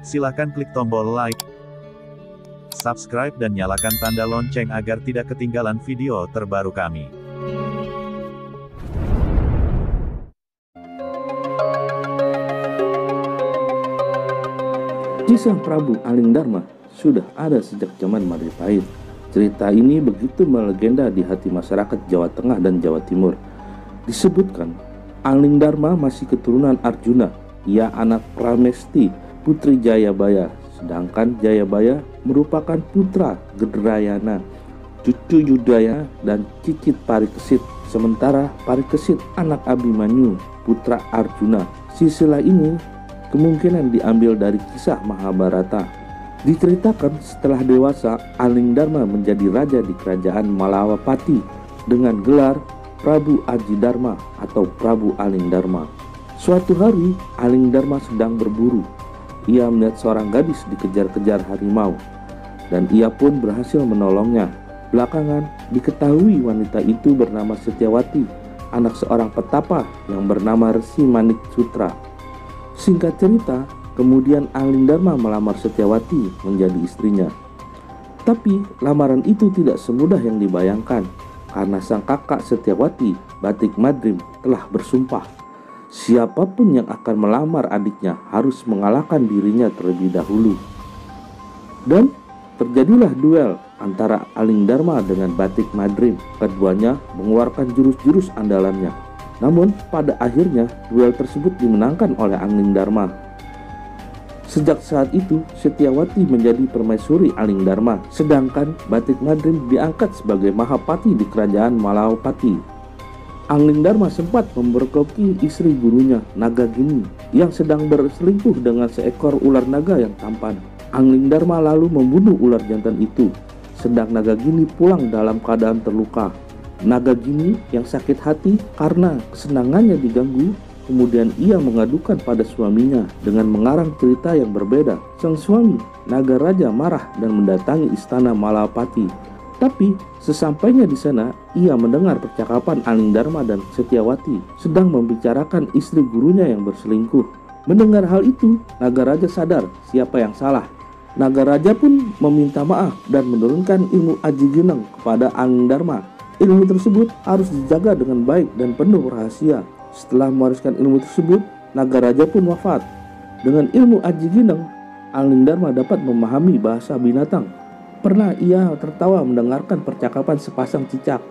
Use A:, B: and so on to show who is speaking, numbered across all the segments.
A: Silakan klik tombol like, subscribe dan nyalakan tanda lonceng agar tidak ketinggalan video terbaru kami.
B: Kisah Prabu Alingdharma sudah ada sejak zaman Majapahit. Cerita ini begitu melegenda di hati masyarakat Jawa Tengah dan Jawa Timur. Disebutkan, Alingdharma masih keturunan Arjuna. Ia anak Pramesti, putri Jayabaya. Sedangkan Jayabaya merupakan putra Gedrayana, cucu Yudaya dan cicit Parikesit. Sementara Parikesit anak Abimanyu, putra Arjuna. Silsilah ini kemungkinan diambil dari kisah Mahabharata. Diceritakan setelah dewasa, Alingdharma menjadi raja di kerajaan Malawapati dengan gelar Prabu Ajidharma atau Prabu Alingdharma. Suatu hari, Alingdharma sedang berburu. Ia melihat seorang gadis dikejar-kejar harimau, dan ia pun berhasil menolongnya. Belakangan, diketahui wanita itu bernama Setyawati, anak seorang petapa yang bernama Resi Manik Sutra. Singkat cerita, kemudian Alingdharma melamar Setyawati menjadi istrinya. Tapi lamaran itu tidak semudah yang dibayangkan, karena sang kakak Setyawati, Batik Madrim, telah bersumpah siapapun yang akan melamar adiknya harus mengalahkan dirinya terlebih dahulu. Dan terjadilah duel antara Alingdharma dengan Batik Madrim. Keduanya mengeluarkan jurus-jurus andalannya. Namun pada akhirnya duel tersebut dimenangkan oleh Alingdharma. Sejak saat itu, Setyawati menjadi permaisuri Alingdharma, sedangkan Batik Madrim diangkat sebagai Mahapati di kerajaan Malawapati. Alingdharma sempat memergoki istri gurunya, Nagagini, yang sedang berselingkuh dengan seekor ular naga yang tampan. Alingdharma lalu membunuh ular jantan itu, sedang Nagagini pulang dalam keadaan terluka. Nagagini yang sakit hati karena kesenangannya diganggu, kemudian ia mengadukan pada suaminya dengan mengarang cerita yang berbeda. Sang suami, Nagaraja, marah dan mendatangi istana Malawapati. Tapi sesampainya di sana, ia mendengar percakapan Alingdharma dan Setyawati sedang membicarakan istri gurunya yang berselingkuh. Mendengar hal itu, Nagaraja sadar siapa yang salah. Nagaraja pun meminta maaf dan menurunkan ilmu Aji Gineng kepada Alingdharma. Ilmu tersebut harus dijaga dengan baik dan penuh rahasia. Setelah mewariskan ilmu tersebut, Nagaraja pun wafat. Dengan ilmu Aji Gineng, Alingdharma dapat memahami bahasa binatang. Pernah ia tertawa mendengarkan percakapan sepasang cicak.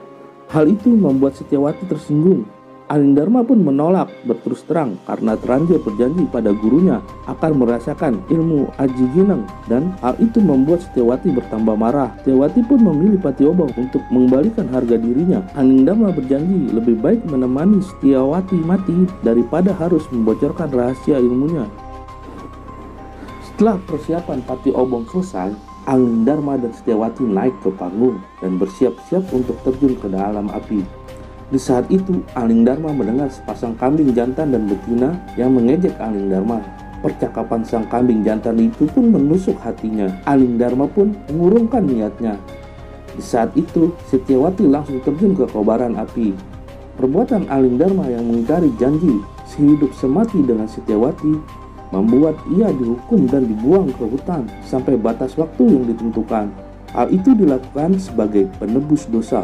B: Hal itu membuat Setyawati tersinggung. Alingdharma pun menolak berterus terang karena terlanjur berjanji pada gurunya akan merasakan ilmu Aji Gineng, dan hal itu membuat Setyawati bertambah marah. Setyawati pun memilih Patiobong untuk mengembalikan harga dirinya. Alingdharma berjanji lebih baik menemani Setyawati mati daripada harus membocorkan rahasia ilmunya. Setelah persiapan Patiobong selesai, Alingdharma dan Setyawati naik ke panggung dan bersiap-siap untuk terjun ke dalam api. Di saat itu, Alingdharma mendengar sepasang kambing jantan dan betina yang mengejek Alingdharma. Percakapan sang kambing jantan itu pun menusuk hatinya. Alingdharma pun mengurungkan niatnya. Di saat itu, Setyawati langsung terjun ke kobaran api. Perbuatan Alingdharma yang mengingkari janji sehidup semati dengan Setyawati membuat ia dihukum dan dibuang ke hutan sampai batas waktu yang ditentukan. Hal itu dilakukan sebagai penebus dosa.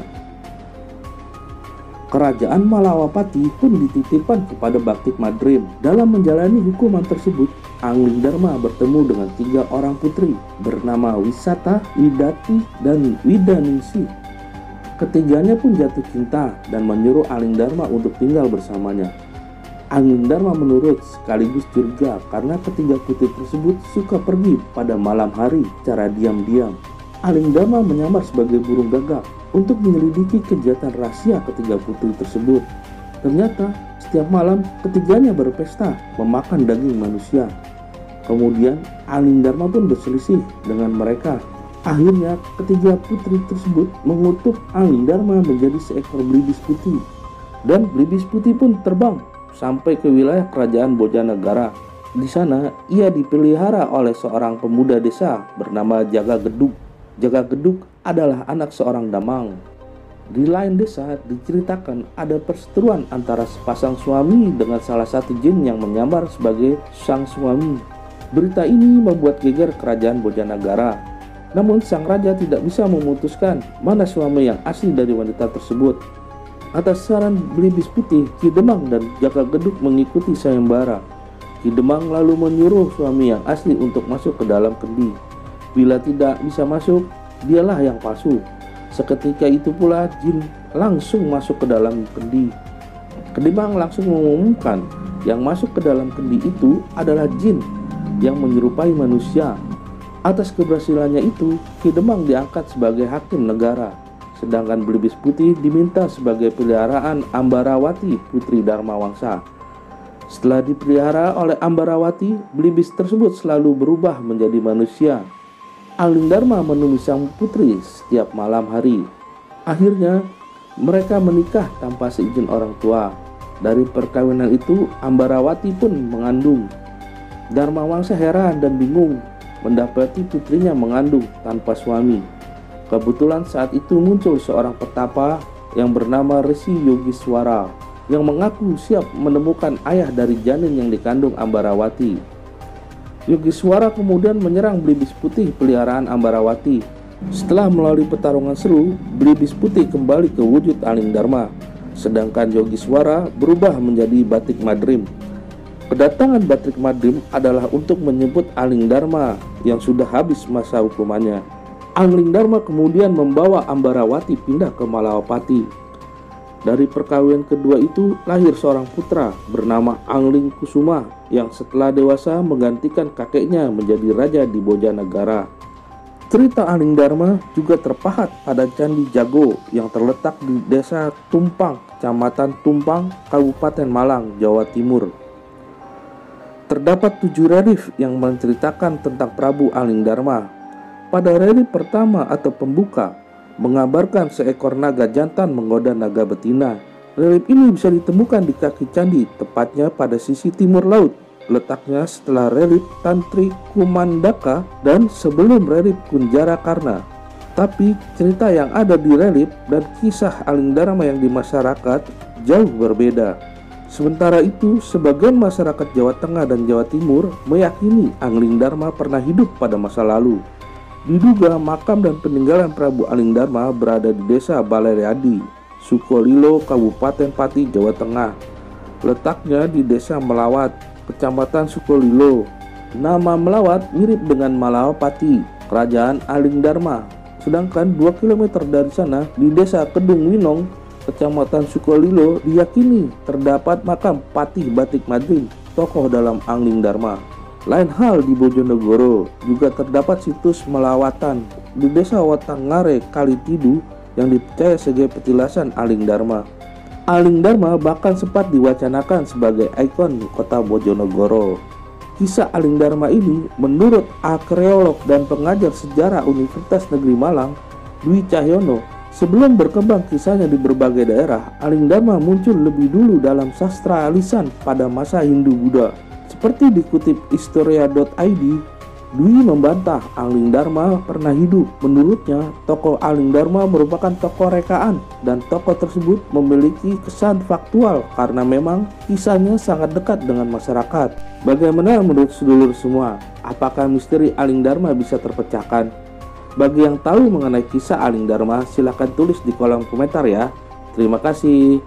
B: Kerajaan Malawapati pun dititipkan kepada Batik Madrim. Dalam menjalani hukuman tersebut, Alingdharma bertemu dengan 3 orang putri bernama Wisata, Widati, dan Widaningsi. Ketiganya pun jatuh cinta dan menyuruh Alingdharma untuk tinggal bersamanya. Alingdharma menurut sekaligus curiga karena ketiga putri tersebut suka pergi pada malam hari secara diam-diam. Alingdharma menyamar sebagai burung gagak untuk menyelidiki kejahatan rahasia ketiga putri tersebut. Ternyata setiap malam ketiganya berpesta memakan daging manusia. Kemudian Alingdharma pun berselisih dengan mereka. Akhirnya ketiga putri tersebut mengutuk Alingdharma menjadi seekor belibis putih. Dan belibis putih pun terbang sampai ke wilayah kerajaan Bojanegara. Di sana ia dipelihara oleh seorang pemuda desa bernama Jaga Gedug. Jaga Gedug adalah anak seorang damang. Di lain desa diceritakan ada perseteruan antara sepasang suami dengan salah satu jin yang menyamar sebagai sang suami. Berita ini membuat geger kerajaan Bojanagara. Namun sang raja tidak bisa memutuskan mana suami yang asli dari wanita tersebut. Atas saran Belibis Putih, Ki Demang dan Jaka Geduk mengikuti sayembara. Ki Demang lalu menyuruh suami yang asli untuk masuk ke dalam kendi. Bila tidak bisa masuk, dialah yang palsu. Seketika itu pula jin langsung masuk ke dalam kendi. Ki Demang langsung mengumumkan yang masuk ke dalam kendi itu adalah jin yang menyerupai manusia. Atas keberhasilannya itu, Ki Demang diangkat sebagai hakim negara, sedangkan Belibis Putih diminta sebagai peliharaan Ambarawati, putri Dharma Wangsa. Setelah dipelihara oleh Ambarawati, Belibis tersebut selalu berubah menjadi manusia. Alingdharma menemui sang putri setiap malam hari. Akhirnya, mereka menikah tanpa seizin orang tua. Dari perkawinan itu, Ambarawati pun mengandung. Dharma Wangsa heran dan bingung mendapati putrinya mengandung tanpa suami. Kebetulan saat itu muncul seorang petapa yang bernama Resi Yogiswara yang mengaku siap menemukan ayah dari janin yang dikandung Ambarawati. Yogiswara kemudian menyerang Belibis Putih peliharaan Ambarawati. Setelah melalui pertarungan seru, Belibis Putih kembali ke wujud Alingdharma, sedangkan Yogiswara berubah menjadi Batik Madrim. Kedatangan Batik Madrim adalah untuk menyebut Alingdharma yang sudah habis masa hukumannya. Alingdharma kemudian membawa Ambarawati pindah ke Malawapati. Dari perkawinan kedua itu lahir seorang putra bernama Angling Kusuma yang setelah dewasa menggantikan kakeknya menjadi raja di Bojanagara. Cerita Alingdharma juga terpahat pada Candi Jago yang terletak di Desa Tumpang, Kecamatan Tumpang, Kabupaten Malang, Jawa Timur. Terdapat 7 relief yang menceritakan tentang Prabu Alingdharma. Pada relief pertama atau pembuka, mengabarkan seekor naga jantan menggoda naga betina. Relief ini bisa ditemukan di kaki candi, tepatnya pada sisi timur laut. Letaknya setelah relief Tantri Kumandaka dan sebelum relief Kunjara Karna. Tapi cerita yang ada di relief dan kisah Alingdharma yang di masyarakat jauh berbeda. Sementara itu, sebagian masyarakat Jawa Tengah dan Jawa Timur meyakini Alingdharma pernah hidup pada masa lalu. Diduga makam dan peninggalan Prabu Alingdharma berada di Desa Baleriadi, Sukolilo, Kabupaten Pati, Jawa Tengah. Letaknya di Desa Melawat, Kecamatan Sukolilo. Nama Melawat mirip dengan Malawapati, Kerajaan Alingdharma. Sedangkan 2 km dari sana, di Desa Kedung Winong, Kecamatan Sukolilo, diyakini terdapat makam Patih Batik Madrim, tokoh dalam Alingdharma. Lain hal di Bojonegoro, juga terdapat situs Melawatan di Desa Watangare, Kalitidu yang dipercaya sebagai petilasan Alingdharma. Alingdharma bahkan sempat diwacanakan sebagai ikon kota Bojonegoro. Kisah Alingdharma ini menurut arkeolog dan pengajar sejarah Universitas Negeri Malang, Dwi Cahyono, sebelum berkembang kisahnya di berbagai daerah, Alingdharma muncul lebih dulu dalam sastra lisan pada masa Hindu-Buddha. Seperti dikutip historia.id, Dwi membantah Alingdharma pernah hidup. Menurutnya, tokoh Alingdharma merupakan tokoh rekaan dan tokoh tersebut memiliki kesan faktual karena memang kisahnya sangat dekat dengan masyarakat. Bagaimana menurut sedulur semua? Apakah misteri Alingdharma bisa terpecahkan? Bagi yang tahu mengenai kisah Alingdharma, silahkan tulis di kolom komentar ya. Terima kasih.